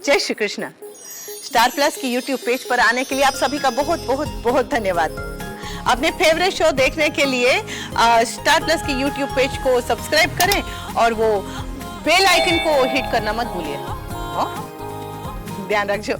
जय Shri Krishna. Star plus की YouTube page पर आने के लिए आप सभी का बहुत बहुत बहुत धन्यवाद। अपने फेवरेट शो देखने के लिए स्टार प्लस की यूट्यूब पेज को सब्सक्राइब करें और वो बेल आइकन को हिट करना मत भूलिए। ध्यान रखिए।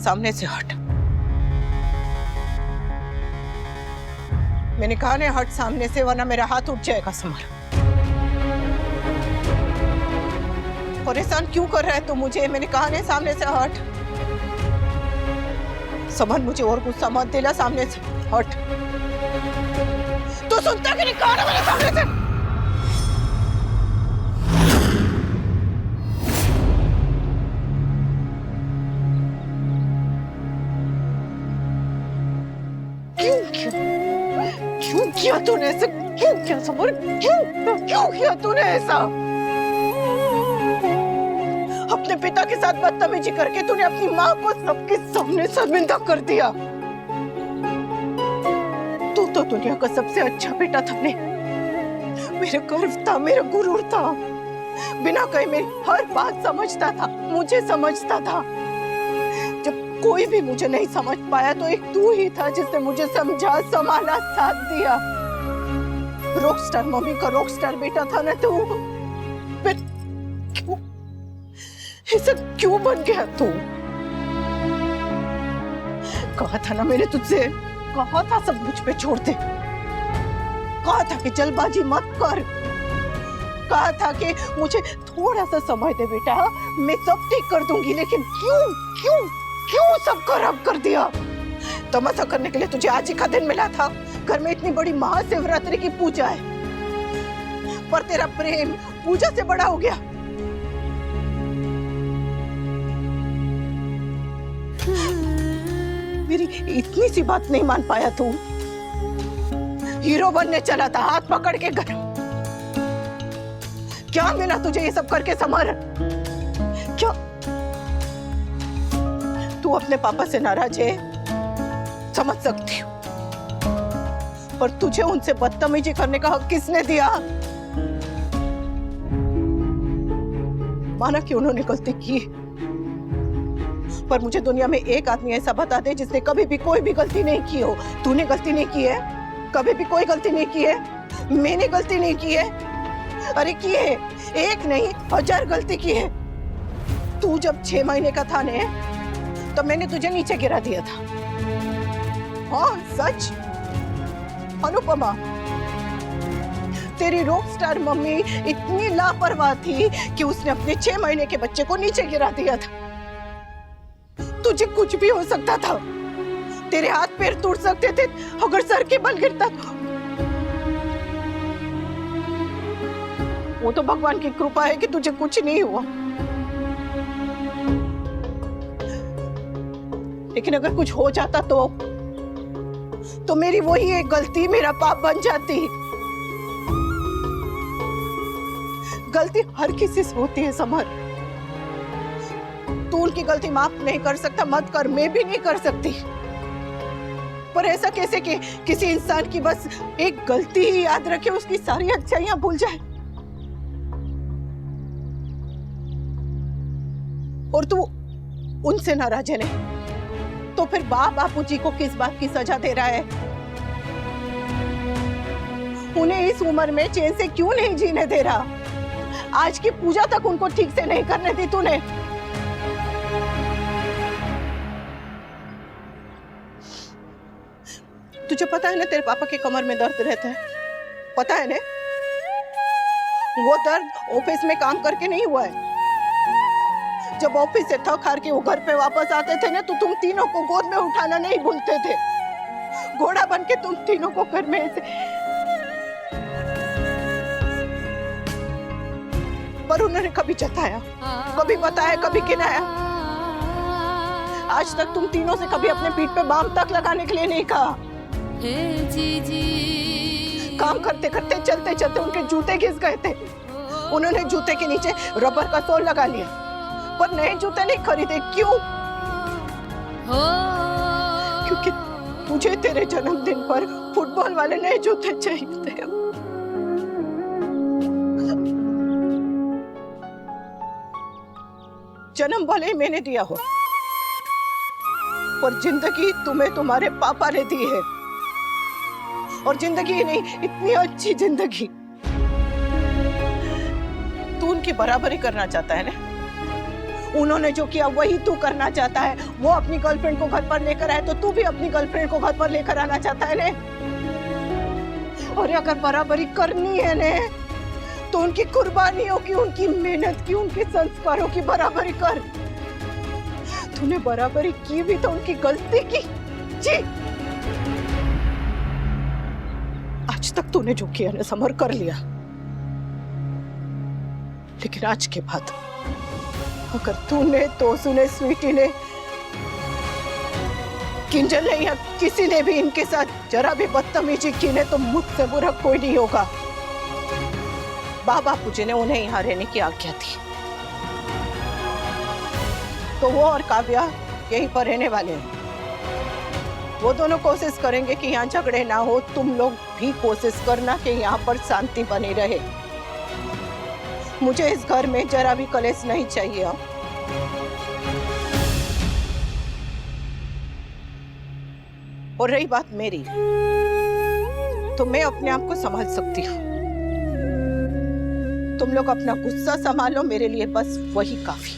सामने से हट। मैंने कहा नहीं हट सामने से, वरना मेरा हाथ उठ जाएगा। समर, परेशान क्यों कर रहा है तू मुझे? मैंने कहा नहीं सामने से हट। समर, मुझे और गुस्सा मत दिला। सामने से हट। तू सुनता कि नहीं? कहा ना मेरे सामने से। क्यों किया तूने ऐसा? क्यों किया समर? क्यों किया तूने ऐसा? अपने पिता के साथ बदतमीजी करके तूने अपनी माँ को सबके सामने शर्मिंदा कर दिया। तू तो दुनिया का सबसे अच्छा बेटा था। मेरा गर्व था, मेरा गुरूर था। बिना कहे मेरी हर बात समझता था, मुझे समझता था। जब कोई भी मुझे नहीं समझ पाया तो एक तू ही था जिसने मुझे समझा, संभाला, साथ दिया। रॉकस्टार मम्मी का रॉकस्टार बेटा था ना तू। फिर क्यों ऐसा क्यों बन गया तू? कहा था ना मैंने तुझसे, कहा था सब मुझ पे छोड़ दे। कहा था कि जल्दबाजी मत कर। कहा था कि मुझे थोड़ा सा समय दे बेटा, मैं सब ठीक कर दूंगी। लेकिन क्यों क्यों क्यों सब खराब कर दिया? तमाशा करने के लिए तुझे आज ही का दिन मिला था। घर में इतनी बड़ी महाशिवरात्रि की पूजा है, पर तेरा प्रेम पूजा से बड़ा हो गया। मेरी इतनी सी बात नहीं मान पाया तू? हीरो बनने चला था हाथ पकड़ के घर। क्या मिला तुझे ये सब करके समर? क्या तू अपने पापा से नाराज है? समझ सकती हूँ, पर तुझे उनसे बदतमीजी करने का हक किसने दिया? माना कि उन्होंने गलती की, पर मुझे दुनिया में एक आदमी ऐसा बता दे जिसने कभी भी कोई भी गलती नहीं की हो। तूने गलती नहीं की है, कभी भी कोई गलती नहीं की है। मैंने गलती नहीं की है। अरे की है, एक नहीं 1000 गलती की है। तू जब 6 महीने का था ने, तो मैंने तुझे नीचे गिरा दिया था। हाँ सच अनुपमा, तेरी रॉकस्टार मम्मी इतनी लापरवाह थी कि उसने अपने 6 महीने के बच्चे को नीचे गिरा दिया था। तुझे कुछ भी हो सकता था, तेरे हाथ पैर टूट सकते थे अगर सर के बल गिरता तो। वो तो भगवान की कृपा है कि तुझे कुछ नहीं हुआ। लेकिन अगर कुछ हो जाता तो मेरी वही एक गलती मेरा पाप बन जाती। गलती हर किसी से होती है समर। तू उनकी गलती माफ नहीं कर सकता, मत कर, मैं भी नहीं कर सकती। पर ऐसा कैसे कि किसी इंसान की बस एक गलती ही याद रखे, उसकी सारी अच्छाइयां भूल जाए। और तू उनसे नाराज है नहीं, तो फिर बापूजी को किस बात की सजा दे रहा है? उन्हें इस उम्र में चैन से क्यों नहीं जीने दे रहा? आज की पूजा तक उनको ठीक से नहीं करने दी तूने। तुझे पता है ना तेरे पापा के कमर में दर्द रहता है, पता है ना? वो दर्द ऑफिस में काम करके नहीं हुआ है। जब ऑफिस से थक हार के वो घर पे वापस आते थे ना, तो तुम तीनों को गोद में उठाना नहीं भूलते थे। घोड़ा बन के तुम तीनों को घर में ऐसे, पर उन्होंने कभी जताया, कभी बताया, कभी गिनाया। आज तक तुम तीनों से कभी अपने पीठ पे बाम तक लगाने के लिए नहीं कहा। काम करते करते, चलते चलते उनके जूते घिस गए थे। उन्होंने जूते के नीचे रबर का सोल लगा लिया, पर नए जूते नहीं खरीदे। क्यों? क्योंकि मुझे तेरे जन्मदिन पर फुटबॉल वाले नए जूते चाहिए थे। जन्म भले ही मैंने दिया हो, पर जिंदगी तुम्हें तुम्हारे पापा ने दी है। और जिंदगी नहीं, इतनी अच्छी जिंदगी। तू उनकी बराबरी करना चाहता है ना? उन्होंने जो किया वही तू करना चाहता है। वो अपनी गर्लफ्रेंड को घर पर लेकर आए, तो तू भी अपनी गर्लफ्रेंड को घर पर लेकर आना चाहता है ना? और अगर बराबरी करनी है ना, तो उनकी कुर्बानियों की, उनकी मेहनत की, उनके संस्कारों की बराबरी कर। तूने बराबरी की भी तो उनकी गलती की। जी, आज तक तूने जो किया ना समर, कर लिया। लेकिन आज के बाद अगर तूने, तो सुने स्वीटी ने, किंजल ने या किसी ने भी इनके साथ जरा भी बदतमीजी की ने, तो मुझसे बुरा कोई नहीं होगा। बाबा जी ने उन्हें यहाँ रहने की आज्ञा थी, तो वो और काव्या यहीं पर रहने वाले हैं। वो दोनों कोशिश करेंगे कि यहाँ झगड़े ना हो। तुम लोग भी कोशिश करना कि यहाँ पर शांति बनी रहे। मुझे इस घर में जरा भी कलेश नहीं चाहिए। और रही बात मेरी, तो मैं अपने आप को संभाल सकती हूँ। तुम लोग अपना गुस्सा संभालो, मेरे लिए बस वही काफी।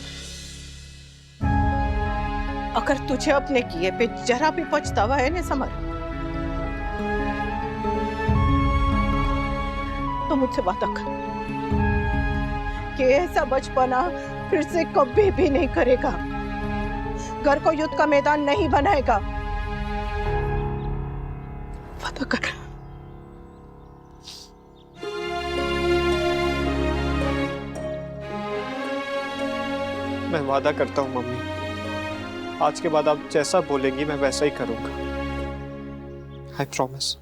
अगर तुझे अपने किए पे जरा भी पछतावा है ना समर, तो मुझसे वादा कर कि ऐसा बचपना फिर से कभी भी नहीं करेगा। घर को युद्ध का मैदान नहीं बनाएगा। वादा कर। मैं वादा करता हूँ मम्मी, आज के बाद आप जैसा बोलेंगी मैं वैसा ही करूंगा। I promise.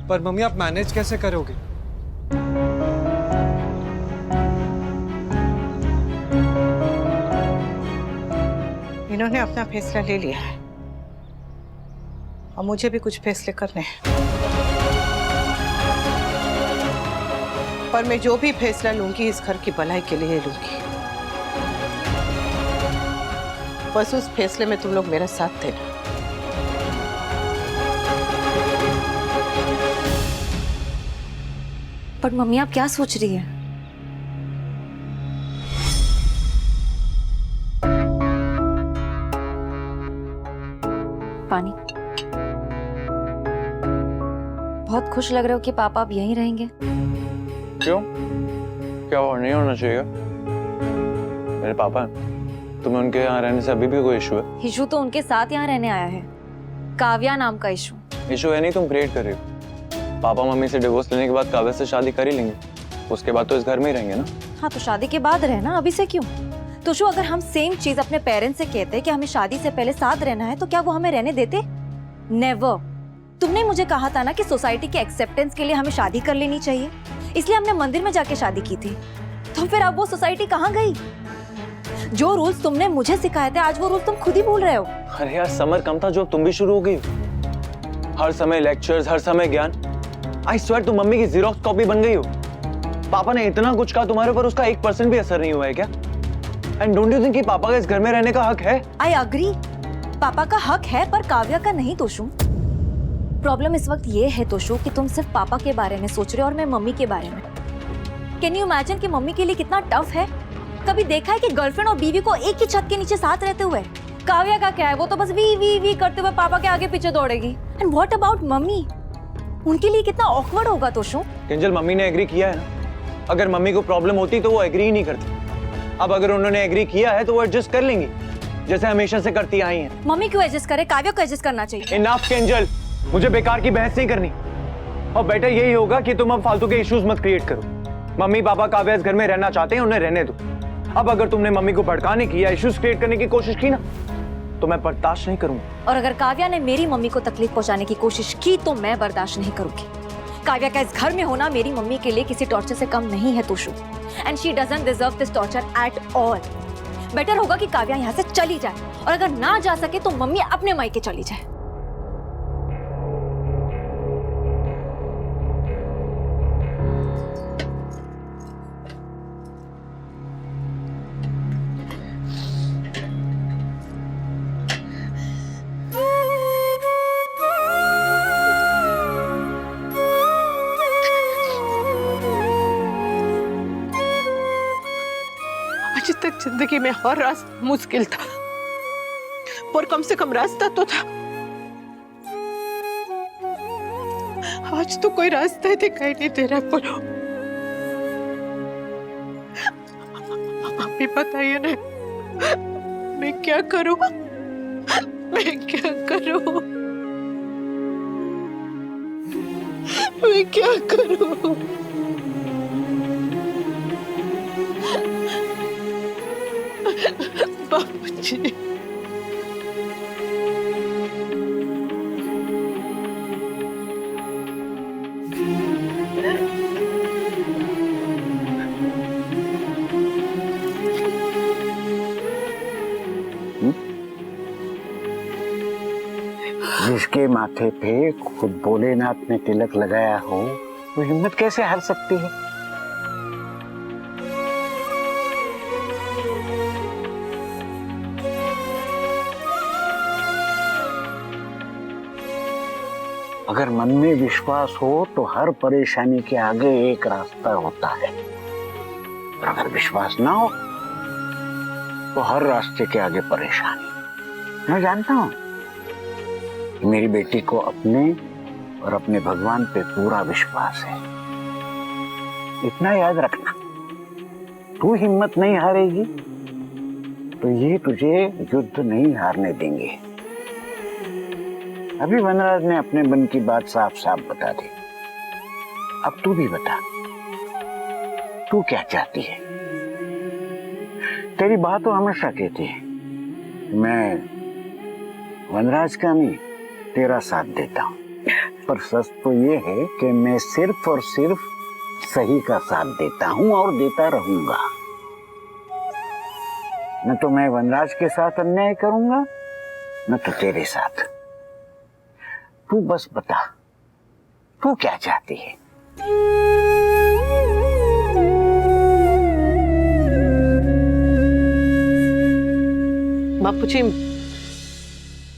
पर मम्मी आप मैनेज कैसे करोगे? इन्होंने अपना फैसला ले लिया है और मुझे भी कुछ फैसले करने हैं। पर मैं जो भी फैसला लूंगी इस घर की भलाई के लिए लूंगी। बस उस फैसले में तुम लोग मेरा साथ देना। पर मम्मी आप क्या सोच रही है? पानी। बहुत खुश लग रहे हो कि पापा अब यहीं रहेंगे। क्यों? क्या और नहीं होना चाहिए? मेरे पापा हैं। तुम्हें उनके यहाँ रहने से अभी भी कोई इशू है? इशू तो उनके साथ यहाँ रहने आया है। काव्या नाम का इशू। इशू है नहीं, तुम क्रिएट कर रही हो। पापा मम्मी से डिवोर्स लेने के बाद काव्या से शादी कर ही लेंगे, उसके बाद तो इस घर में ही रहेंगे ना। हाँ तो शादी के बाद रहना, अभी से क्यों? तो शो अगर हम सेम चीज अपने पेरेंट्स से कहते कि हमें शादी से पहले साथ रहना है, तो क्या वो हमें रहने देते? नेवर। तुमने मुझे कहा था ना कि सोसाइटी के एक्सेप्टेंस के लिए हमें शादी कर लेनी चाहिए, इसलिए हमने मंदिर में जाके शादी की थी। तो फिर अब वो सोसाइटी कहाँ गई? जो रूल्स तुमने मुझे सिखाए थे, आज वो रूल्स तुम खुद ही भूल रहे हो। अरे यार समर कम था जो तुम भी शुरू हो गई हो। हर समय लेक्चर्स, हर समय ज्ञान। आई स्वेयर तुम मम्मी की जीरोक्स कॉपी बन गई हो। पापा ने इतना कुछ कहा तुम्हारे ऊपर, उसका 1% भी असर नहीं हुआ है क्या? एंड डोंट यू थिंक कि पापा का इस घर में रहने का हक है? आई अग्री, पापा का हक है, पर काव्या का नहीं। तोशु, प्रॉब्लम इस वक्त ये है तोशु कि तुम सिर्फ पापा के बारे में सोच रहे हो और मैं मम्मी के बारे में। कैन यू इमेजिन कि मम्मी के लिए कितना टफ है? कभी देखा है कि गर्लफ्रेंड और बीवी को एक ही छत के नीचे साथ रहते हुए? काव्या का क्या है, वो तो बस वी वी वी करते हुए पापा के आगे पीछे दौड़ेगी। And what about mummy? उनके लिए कितना ऑकवर्ड होगा तोशु। किंजल, मम्मी ने एग्री किया है ना। अगर मम्मी को प्रॉब्लम होती तो वो एग्री ही नहीं करती। अब अगर उन्होंने एग्री किया है तो वो एडजस्ट कर लेंगी, जैसे हमेशा से करती आई हैं। मम्मी क्यों एडजस्ट करे? काव्या को एडजस्ट करना चाहिए। इनफ किंजल, मुझे बेकार की बहस नहीं करनी। और बेटर यही होगा कि तुम अब फालतू के इश्यूज मत क्रिएट करो। मम्मी पापा काव्या इस घर में रहना चाहते हैं, उन्हें रहने दो। अब अगर तुमने मम्मी को भड़काने की या इश्यूज क्रिएट करने की कोशिश की ना, तो मैं बर्दाश्त नहीं करूंगा। और अगर काव्या ने मेरी मम्मी को तकलीफ पहुंचाने की कोशिश की तो मैं बर्दाश्त नहीं करूंगी। काव्या का इस घर में होना मेरी मम्मी के लिए किसी टॉर्चर से कम नहीं है Toshu. And she doesn't deserve this torture at all. Better होगा कि काव्या यहाँ से चली जाए, और अगर ना जा सके तो मम्मी अपने मायके चली जाए। आज तक जिंदगी में हर रास्ता मुश्किल था, पर कम से कम रास्ता तो था। आज तो कोई रास्ता दिखाई नहीं दे रहा। पर आप ही बताइए ना, मैं क्या करूं? मैं क्या करूं? मैं क्या करूं? बाबूजी, जिसके माथे पे खुद भोलेनाथ ने तिलक लगाया हो, वो हिम्मत कैसे हार सकती है? अगर मन में विश्वास हो तो हर परेशानी के आगे एक रास्ता होता है, और अगर विश्वास ना हो तो हर रास्ते के आगे परेशानी। मैं जानता हूं कि मेरी बेटी को अपने और अपने भगवान पे पूरा विश्वास है। इतना याद रखना, तू हिम्मत नहीं हारेगी तो ये तुझे युद्ध नहीं हारने देंगे। अभी वनराज ने अपने मन की बात साफ साफ बता दी। अब तू भी बता, तू क्या चाहती है? तेरी बात तो हमेशा कहती है, मैं वनराज का नहीं तेरा साथ देता हूं, पर सच तो ये है कि मैं सिर्फ और सिर्फ सही का साथ देता हूं और देता रहूंगा। न तो मैं वनराज के साथ अन्याय करूंगा, न तो तेरे साथ। तू बस बता, तू क्या चाहती है? बापूजी,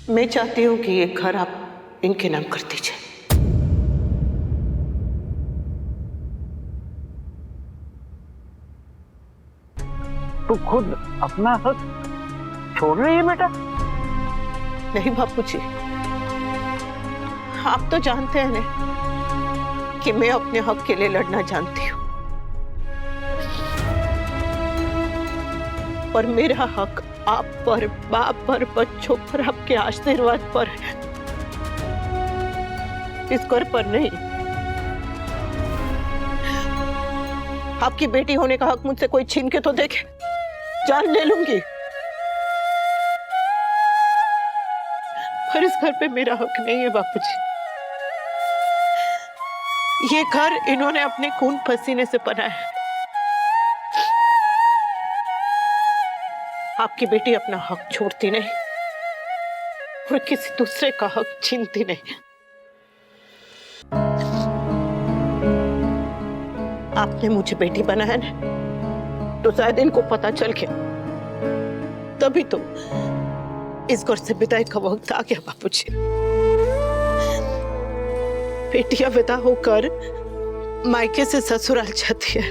मैं चाहती हूँ कि ये घर आप इनके नाम कर दीजिए। तू खुद अपना हक छोड़ रही है बेटा? नहीं बापूजी, आप तो जानते हैं ना कि मैं अपने हक के लिए लड़ना जानती हूँ, पर मेरा हक आप पर, बाप पर, बच्चों पर, आपके आशीर्वाद पर है, इस घर पर नहीं। आपकी बेटी होने का हक मुझसे कोई छीन के तो देखे, जान ले लूंगी, पर इस घर पे मेरा हक नहीं है बापूजी। ये घर इन्होंने अपने खून पसीने से बनाया है। आपकी बेटी अपना हक छोड़ती नहीं और किसी दूसरे का हक छीनती नहीं। आपने मुझे बेटी बनाया ना, तो शायद इनको पता चल गया, तभी तो इस घर से विदाई का वक्त आ गया बापूजी। बेटियां विदा होकर मायके से ससुराल जाती है,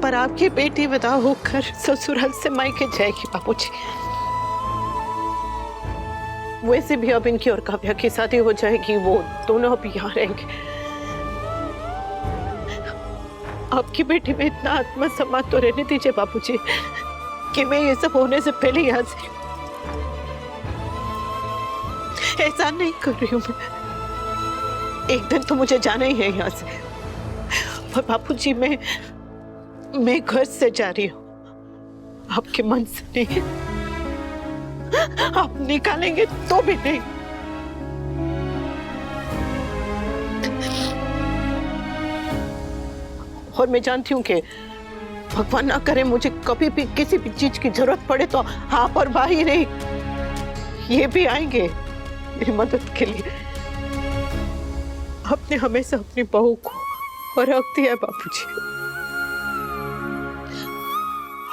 पर आपकी बेटी विदा होकर ससुराल से मायके जाएगी बाबूजी। वैसे भी अब इनकी और काव्या की शादी हो जाएगी, वो दोनों अब यहाँ रहेंगे। आपकी बेटी में इतना आत्मसम्मान तो रहने दीजिए बाबूजी कि मैं ये सब होने से पहले यहाँ से एहसान नहीं कर रही हूँ। मैं एक दिन तो मुझे जाना ही है यहाँ से, पर बाबूजी मैं घर से जा रही हूँ, आपके मन से नहीं। आप निकालेंगे तो भी नहीं। और मैं जानती हूँ कि भगवान ना करे मुझे कभी भी किसी भी चीज की जरूरत पड़े तो आप और भाई नहीं, ये भी आएंगे मेरी मदद के लिए। आपने हमेशा अपनी बहू को हक दिया है बाबूजी,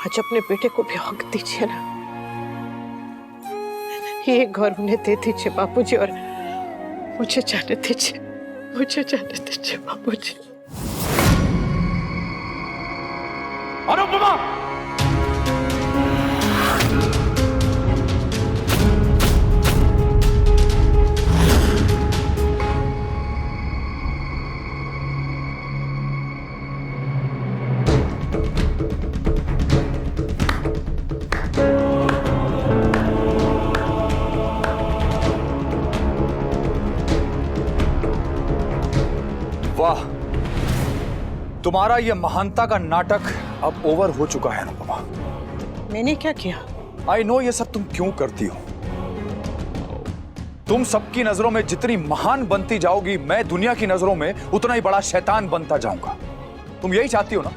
आज अपने बेटे को भी हक दीजिए ना। ये घर उन्हें दे दीजिए बाबूजी, और मुझे जाने दीजिए, मुझे जाने दीजिए बाबूजी। अनुपमा! वाह, तुम्हारा ये महानता का नाटक अब ओवर हो चुका है अनुपमा। मैंने क्या किया? आई नो ये सब तुम क्यों करती हो। तुम सबकी नजरों में जितनी महान बनती जाओगी, मैं दुनिया की नजरों में उतना ही बड़ा शैतान बनता जाऊंगा। तुम यही चाहती हो ना?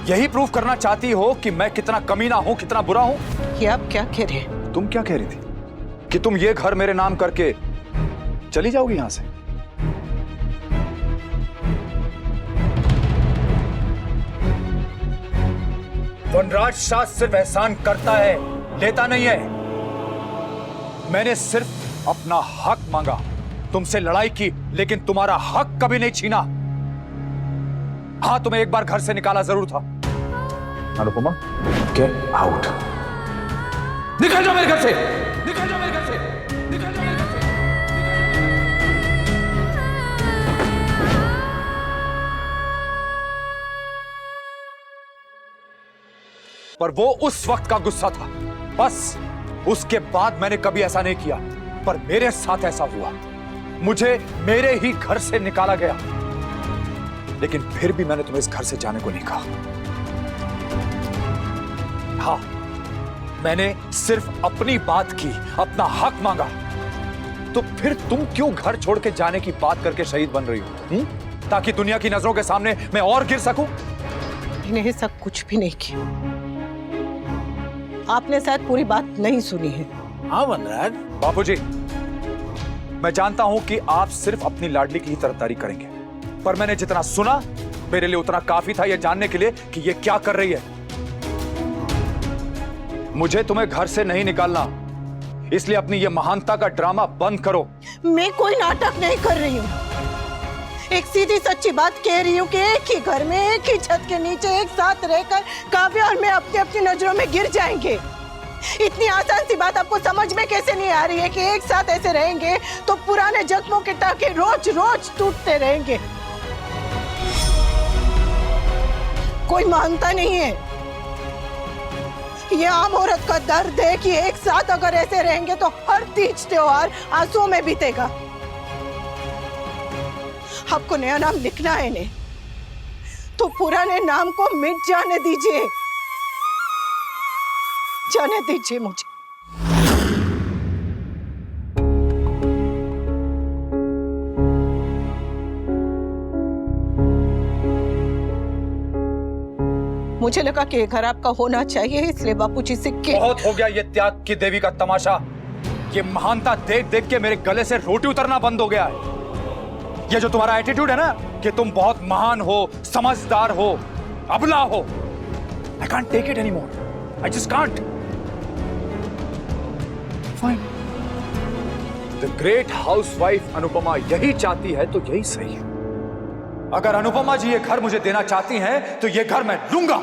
यही प्रूव करना चाहती हो कि मैं कितना कमीना हूं, कितना बुरा हूं। ये आप क्या कह रहे हैं? तुम क्या कह रही थी कि तुम ये घर मेरे नाम करके चली जाओगी यहां से? वनराज शाह सिर्फ एहसान करता है, लेता नहीं है। मैंने सिर्फ अपना हक मांगा, तुमसे लड़ाई की, लेकिन तुम्हारा हक कभी नहीं छीना। हां, तुम्हें एक बार घर से निकाला जरूर था। Anupama, get out. निकल जाओ मेरे घर से, निकल जाओ मेरे घर से, निकल जाओ मेरे घर से। पर वो उस वक्त का गुस्सा था, बस। उसके बाद मैंने कभी ऐसा नहीं किया, पर मेरे साथ ऐसा हुआ। मुझे मेरे ही घर से निकाला गया, लेकिन फिर भी मैंने तुम्हें इस घर से जाने को नहीं कहा। हाँ, मैंने सिर्फ अपनी बात की, अपना हक मांगा। तो फिर तुम क्यों घर छोड़ के जाने की बात करके शहीद बन रही हो? ताकि दुनिया की नजरों के सामने मैं और गिर सकूं? मैंने ये सब कुछ भी नहीं किया। आपने शायद पूरी बात नहीं सुनी है। हाँ वनराज। बापूजी, मैं जानता हूं कि आप सिर्फ अपनी लाडली की ही तरफदारी करेंगे, पर मैंने जितना सुना मेरे लिए उतना काफी था यह जानने के लिए कि यह क्या कर रही है। मुझे तुम्हें घर से नहीं निकालना, इसलिए अपनी यह महानता का ड्रामा बंद करो। मैं कोई नाटक नहीं कर रही हूँ, एक सीधी सच्ची बात कह रही हूँ कि एक ही घर में, एक ही छत के नीचे एक साथ रहकर काव्या और मैं अपनी अपनी नजरों में गिर जाएंगे। इतनी आसान सी बात आपको समझ में कैसे नहीं आ रही है कि एक साथ ऐसे रहेंगे तो पुराने जख्मों के टाके रोज रोज टूटते रहेंगे। कोई मानता नहीं है। ये आम औरत का दर्द है कि एक साथ अगर ऐसे रहेंगे तो हर तीज त्योहार आंसुओं में बीतेगा। आपको नया नाम लिखना है ने, तो पुराने नाम को मिट जाने दीजिए, जाने दीजिए मुझे। मुझे लगा कि घर आपका होना चाहिए, इसलिए बापूजी से बहुत हो गया ये त्याग की देवी का तमाशा। ये महानता देख देख के मेरे गले से रोटी उतरना बंद हो गया है। ये जो तुम्हारा एटीट्यूड है ना कि तुम बहुत महान हो, समझदार हो, अबला हो, I can't take it anymore. I just can't. Fine. The great housewife Anupama यही चाहती है तो यही सही है। अगर अनुपमा जी ये घर मुझे देना चाहती हैं तो ये घर मैं लूंगा।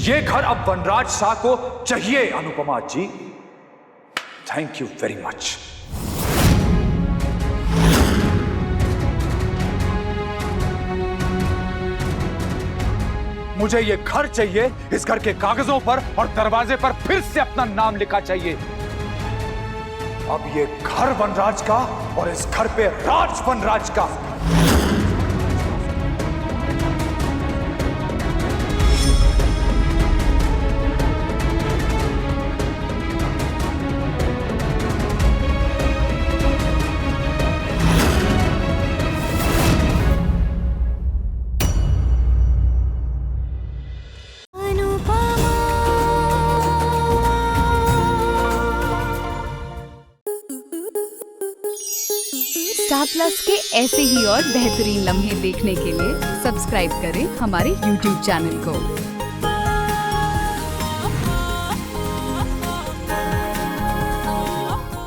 ये घर अब वनराज शाह को चाहिए Anupama ji. Thank you very much. मुझे ये घर चाहिए, इस घर के कागजों पर और दरवाजे पर फिर से अपना नाम लिखा चाहिए। अब ये घर वनराज का और इस घर पे राज वनराज का। स्टार प्लस के ऐसे ही और बेहतरीन लम्हे देखने के लिए सब्सक्राइब करें हमारे YouTube चैनल को।